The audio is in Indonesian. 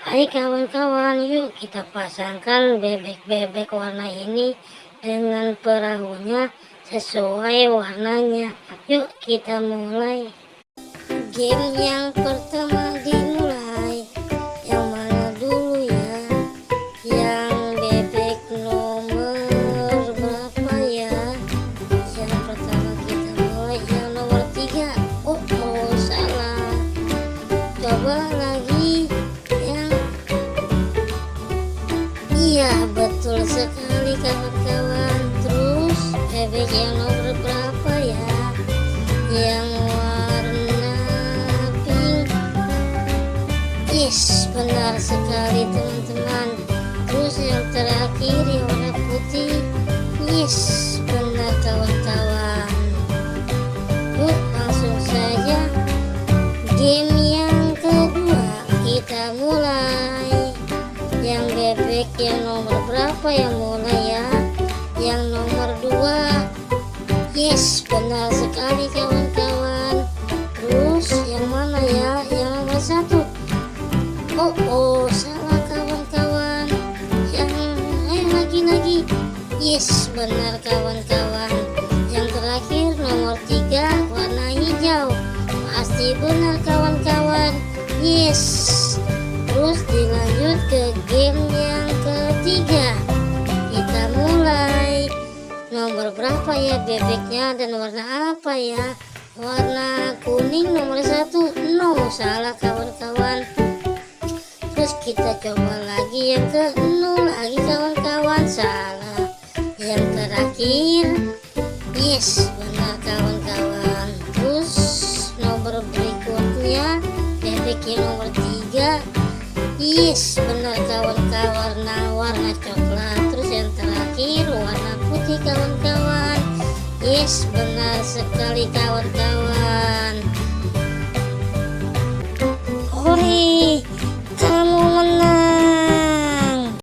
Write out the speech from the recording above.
Hai kawan-kawan, yuk kita pasangkan bebek-bebek warna ini dengan perahunya sesuai warnanya. Yuk kita mulai. Game yang pertama dimulai. Yang mana dulu ya? Yang bebek nomor berapa ya? Yang pertama kita mulai yang nomor 3. Oh, salah. Coba lagi. Iya, betul sekali kawan-kawan. Terus bebek yang nomor berapa ya? Yang warna pink. Yes, benar sekali teman-teman. Terus yang terakhir yang warna putih. Yes, benar kawan-kawan. Yuk langsung saja game yang kedua kita mulai. Yang bebek yang nomor berapa yang mulai ya? Yang nomor 2. Yes, benar sekali kawan-kawan. Terus yang mana ya? Yang nomor 1. Oh, salah kawan-kawan. Yang lagi. Yes, benar kawan-kawan. Yang terakhir nomor 3 warna hijau. Pasti benar kawan-kawan. Yes. Terus dilanjut ke game yang ketiga. Kita mulai. Nomor berapa ya bebeknya dan warna apa ya? Warna kuning nomor 1. No, salah kawan-kawan. Terus kita coba lagi yang ke 0 lagi kawan-kawan. Salah. Yang terakhir. Yes, benar kawan-kawan. Terus nomor berikutnya bebek yang nomor 3. Yes, benar kawan-kawan. Warna coklat. Terus yang terakhir warna putih kawan-kawan. Yes, benar sekali kawan-kawan.